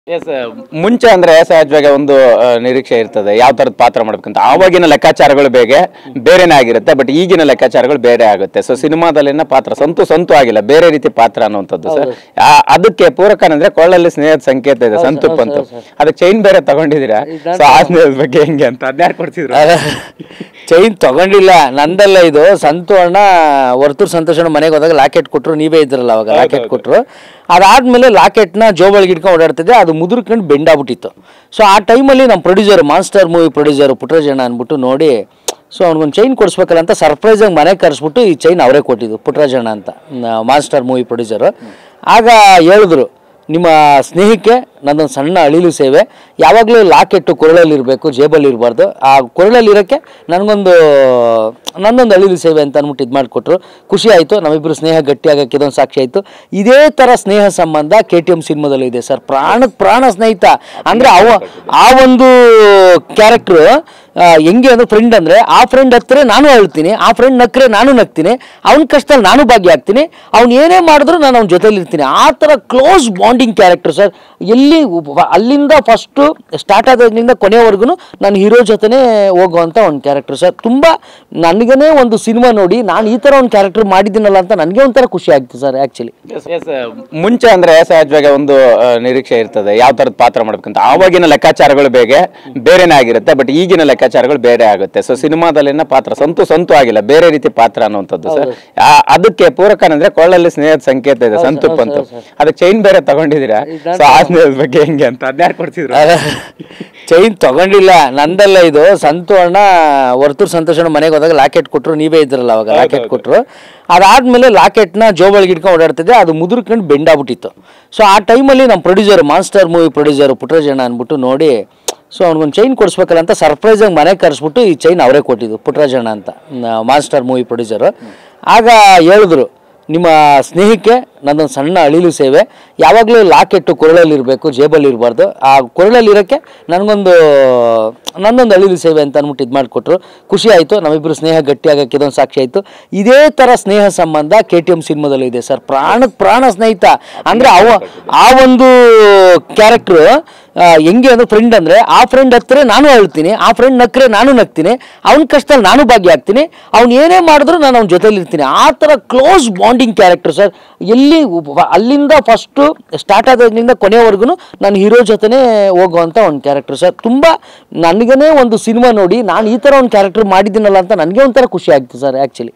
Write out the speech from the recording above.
S ಮುಂಚೆ ಅಂದ್ರೆ ಸಹಜವಾಗಿ ಒಂದು ನಿರೀಕ್ಷೆ ಇರ್ತದೆ ಯಾವ ತರದ ಪಾತ್ರ ಮಾಡ್ಬೇಕಂತ. ಆವಾಗಿನ ಲೆಕ್ಕಾಚಾರಗಳು ಬೇರೆನೇ ಆಗಿರುತ್ತೆ, ಬಟ್ ಈಗಿನ ಲೆಕ್ಕಾಚಾರಗಳು ಬೇರೆ ಆಗುತ್ತೆ. ಸೊ ಸಿನಿಮಾದಲ್ಲಿನ ಪಾತ್ರ ಸಂತು ಆಗಿಲ್ಲ, ಬೇರೆ ರೀತಿ ಪಾತ್ರ ಅನ್ನುವಂಥದ್ದು ಸರ್. ಅದಕ್ಕೆ ಪೂರಕ ಅಂದ್ರೆ ಕೊಳ್ಳಲ್ಲಿ ಸ್ನೇಹದ ಸಂಕೇತ ಇದೆ, ಸಂತು ಪಂತು. ಅದಕ್ಕೆ ಚೈನ್ ಬೇರೆ ತಗೊಂಡಿದ್ದೀರಾ, ಸೊ ಆ ಸ್ನೇಹದ ಬಗ್ಗೆ ಹೆಂಗೆ ಅಂತ ಅದ್ಯಾರು ಕೊಡ್ತಿದ್ರು? ಚೈನ್ ತಗೊಂಡಿಲ್ಲ, ನಂದಲ್ಲ ಇದು. ಸಂತು ಅಣ್ಣ ವರ್ತೂರ್ ಸಂತೋಷ್ ಅಣ್ಣ ಮನೆಗೆ ಹೋದಾಗ ಲಾಕೆಟ್ ಕೊಟ್ಟರು, ನೀವೇ ಇದ್ರಲ್ಲ ಅವಾಗ. ಲಾಕೆಟ್ ಕೊಟ್ಟರು, ಅದಾದ್ಮೇಲೆ ಲಾಕೆಟ್ನ ಜೋಬಳಿಗೆ ಇಟ್ಕೊಂಡು ಓಡಾಡ್ತಿದ್ದೆ, ಅದು ಮುದುರ್ಕೊಂಡು ಬೆಂಡಾಗ್ಬಿಟ್ಟಿತ್ತು. ಸೊ ಆ ಟೈಮಲ್ಲಿ ನಮ್ಮ producer, monster movie producer Puttaraj ಅಣ್ಣ ಅಂದ್ಬಿಟ್ಟು ನೋಡಿ, ಸೊ ಅವ್ನಿಗೊಂದು ಚೈನ್ ಕೊಡಿಸ್ಬೇಕಲ್ಲ ಅಂತ ಸರ್ಪ್ರೈಸಾಗಿ ಮನೆಗೆ ಕರೆಸ್ಬಿಟ್ಟು ಈ ಚೈನ್ ಅವರೇ ಕೊಟ್ಟಿದ್ದು, ಪುಟ್ಟರಾಜ್ ಅಣ್ಣ ಅಂತ, ಮಾನ್ಸ್ಟರ್ ಮೂವಿ ಪ್ರೊಡ್ಯೂಸರು. ಆಗ ಹೇಳಿದ್ರು, ನಿಮ್ಮ ಸ್ನೇಹಕ್ಕೆ ನನ್ನೊಂದು ಸಣ್ಣ ಅಳಿಲು ಸೇವೆ, ಯಾವಾಗಲೂ ಲಾಕೆಟ್ಟು ಕೊರಳಲ್ಲಿ ಇರಬೇಕು, ಜೇಬಲ್ಲಿ ಇರಬಾರ್ದು. ಆ ಕೊರಳಲ್ಲಿ ಇರೋಕ್ಕೆ ನನ್ನೊಂದು ಅಳಿಲು ಸೇವೆ ಅಂತ ಅಂದ್ಬಿಟ್ಟು ಇದು ಮಾಡಿಕೊಟ್ರು. ಖುಷಿ ಆಯಿತು, ನಮ್ಮಿಬ್ಬರು ಸ್ನೇಹ ಗಟ್ಟಿಯಾಗಕ್ಕೆ ಇದೊಂದು ಸಾಕ್ಷಿ ಆಯಿತು. ಇದೇ ಥರ ಸ್ನೇಹ ಸಂಬಂಧ KTM ಸಿನಿಮಾದಲ್ಲೂ ಇದೆ ಸರ್. ಪ್ರಾಣ ಸ್ನೇಹಿತ ಅಂದರೆ ಆ ಒಂದು ಕ್ಯಾರೆಕ್ಟ್ರು ಹೆಂಗೆ ಅಂದ್ರೆ, ಫ್ರೆಂಡ್ ಅಂದರೆ ಆ ಫ್ರೆಂಡ್ ಹತ್ರ ನಾನು ಅಳ್ತೀನಿ, ಆ ಫ್ರೆಂಡ್ ನಕ್ಕರೆ ನಾನು ನಗ್ತೀನಿ, ಅವ್ನ ಕಷ್ಟದಲ್ಲಿ ನಾನು ಭಾಗಿಯಾಗ್ತೀನಿ, ಅವ್ನು ಏನೇ ಮಾಡಿದ್ರು ನಾನು ಅವ್ನ ಜೊತೆಲಿ ಇರ್ತೀನಿ. ಆ ಥರ ಕ್ಲೋಸ್ ಬಾಂಡಿಂಗ್ ಕ್ಯಾರೆಕ್ಟರ್ ಸರ್. ಅಲ್ಲಿಂದ ಫಸ್ಟು ಸ್ಟಾರ್ಟ್ ಆದಾಗಿನಿಂದ ಕೊನೆಯವರೆಗೂ ನಾನು ಹೀರೋ ಜೊತೆನೇ ಹೋಗುವಂಥ ಒಂದು ಕ್ಯಾರೆಕ್ಟರ್ ಸರ್. ತುಂಬ ನನಗೇ ಒಂದು ಸಿನಿಮಾ ನೋಡಿ ನಾನು ಈ ಥರ ಒಂದು ಕ್ಯಾರೆಕ್ಟರ್ ಮಾಡಿದ್ದೀನಲ್ಲ ಅಂತ ನನಗೆ ಒಂಥರ ಖುಷಿ ಆಗ್ತದೆ ಸರ್ ಆ್ಯಕ್ಚುಲಿ. ಮುಂಚೆ ಅಂದ್ರೆ ಸಹಜವಾಗಿ ಒಂದು ನಿರೀಕ್ಷೆ ಇರ್ತದೆ ಯಾವ ತರದ ಪಾತ್ರ ಮಾಡ್ಬೇಕಂತ. ಆವಾಗಿನ ಲೆಕ್ಕಾಚಾರಗಳು ಬೇರೆನೇ ಆಗಿರುತ್ತೆ, ಬಟ್ ಈಗಿನ ಲೆಕ್ಕಾಚಾರಗಳು ಬೇರೆ ಆಗುತ್ತೆ. ಸೊ ಸಿನಿಮಾದಲ್ಲಿನ ಪಾತ್ರ ಸಂತು ಆಗಿಲ್ಲ, ಬೇರೆ ರೀತಿ ಪಾತ್ರ ಅನ್ನುವಂಥದ್ದು ಸರ್. ಅದಕ್ಕೆ ಪೂರಕ ಅಂದ್ರೆ ಕೊಳ್ಳಲ್ಲಿ ಸ್ನೇಹದ ಸಂಕೇತ ಇದೆ, ಸಂತು ಪಂತು. ಅದಕ್ಕೆ ಚೈನ್ ಬೇರೆ ತಗೊಂಡಿದ್ದೀರಾ, ಸೊ ಆ ಸ್ನೇಹದ ಬಗ್ಗೆ ಹೆಂಗೆ ಅಂತ ಅದ್ಯಾರು ಕೊಡ್ತಿದ್ರು? ಚೈನ್ ತಗೊಂಡಿಲ್ಲ, ನಂದಲ್ಲ ಇದು. ಸಂತು ಅಣ್ಣ ವರ್ತೂರ್ ಸಂತೋಷ್ ಅಣ್ಣ ಮನೆಗೆ ಹೋದಾಗ ಲಾಕೆಟ್ ಕೊಟ್ಟರು, ನೀವೇ ಇದ್ರಲ್ಲ ಅವಾಗ. ಲಾಕೆಟ್ ಕೊಟ್ಟರು, ಅದಾದ್ಮೇಲೆ ಲಾಕೆಟ್ನ ಜೋಬಳಿಗೆ ಇಟ್ಕೊಂಡು ಓಡಾಡ್ತಿದ್ದೆ, ಅದು ಮುದುರ್ಕೊಂಡು ಬೆಂಡಾಗ್ಬಿಟ್ಟಿತ್ತು. ಸೊ ಆ ಟೈಮಲ್ಲಿ ನಮ್ಮ producer, monster movie producer Puttaraj ಅಣ್ಣ ಅಂದ್ಬಿಟ್ಟು ನೋಡಿ, ಸೊ ಅವ್ನಿಗೊಂದು ಚೈನ್ ಕೊಡಿಸ್ಬೇಕಲ್ಲ ಅಂತ ಸರ್ಪ್ರೈಸಾಗಿ ಮನೆಗೆ ಕರೆಸ್ಬಿಟ್ಟು ಈ ಚೈನ್ ಅವರೇ ಕೊಟ್ಟಿದ್ದು, ಪುಟ್ಟರಾಜ್ ಅಣ್ಣ ಅಂತ, ಮಾನ್ಸ್ಟರ್ ಮೂವಿ ಪ್ರೊಡ್ಯೂಸರು. ಆಗ ಹೇಳಿದ್ರು, ನಿಮ್ಮ ಸ್ನೇಹಕ್ಕೆ ನನ್ನೊಂದು ಸಣ್ಣ ಅಳಿಲು ಸೇವೆ, ಯಾವಾಗಲೂ ಲಾಕೆಟ್ಟು ಕೊರಳಲ್ಲಿ ಇರಬೇಕು, ಜೇಬಲ್ಲಿ ಇರಬಾರ್ದು. ಆ ಕೊರಳಲ್ಲಿ ಇರೋಕ್ಕೆ ನನ್ನೊಂದು ಅಳಿಲು ಸೇವೆ ಅಂತ ಅಂದ್ಬಿಟ್ಟು ಇದು ಮಾಡಿಕೊಟ್ರು. ಖುಷಿ ಆಯಿತು, ನಮ್ಮಿಬ್ಬರು ಸ್ನೇಹ ಗಟ್ಟಿಯಾಗಕ್ಕೆ ಇದೊಂದು ಸಾಕ್ಷಿ ಆಯಿತು. ಇದೇ ಥರ ಸ್ನೇಹ ಸಂಬಂಧ KTM ಸಿನಿಮಾದಲ್ಲೂ ಇದೆ ಸರ್. ಪ್ರಾಣ ಸ್ನೇಹಿತ ಅಂದರೆ ಆ ಒಂದು ಕ್ಯಾರೆಕ್ಟ್ರು ಹೆಂಗೆ ಅಂದ್ರೆ, ಫ್ರೆಂಡ್ ಅಂದರೆ ಆ ಫ್ರೆಂಡ್ ಹತ್ರ ನಾನು ಅಳ್ತೀನಿ, ಆ ಫ್ರೆಂಡ್ ನಕ್ಕರೆ ನಾನು ನಗ್ತೀನಿ, ಅವ್ನ ಕಷ್ಟದಲ್ಲಿ ನಾನು ಭಾಗಿಯಾಗ್ತೀನಿ, ಅವ್ನು ಏನೇ ಮಾಡಿದ್ರು ನಾನು ಅವ್ನ ಜೊತೆಲಿ ಇರ್ತೀನಿ. ಆ ಥರ ಕ್ಲೋಸ್ ಬಾಂಡಿಂಗ್ ಕ್ಯಾರೆಕ್ಟರ್ ಸರ್. ಅಲ್ಲಿಂದ ಫಸ್ಟು ಸ್ಟಾರ್ಟ್ ಆದಾಗಿನಿಂದ ಕೊನೆಯವರೆಗೂ ನಾನು ಹೀರೋ ಜೊತೆನೇ ಹೋಗುವಂಥ ಒಂದು ಕ್ಯಾರೆಕ್ಟರ್ ಸರ್. ತುಂಬ ನನಗೇ ಒಂದು ಸಿನಿಮಾ ನೋಡಿ ನಾನು ಈ ಥರ ಒಂದು ಕ್ಯಾರೆಕ್ಟರ್ ಮಾಡಿದ್ದೀನಲ್ಲ ಅಂತ ನನಗೆ ಒಂಥರ ಖುಷಿ ಆಗ್ತದೆ ಸರ್ ಆ್ಯಕ್ಚುಲಿ.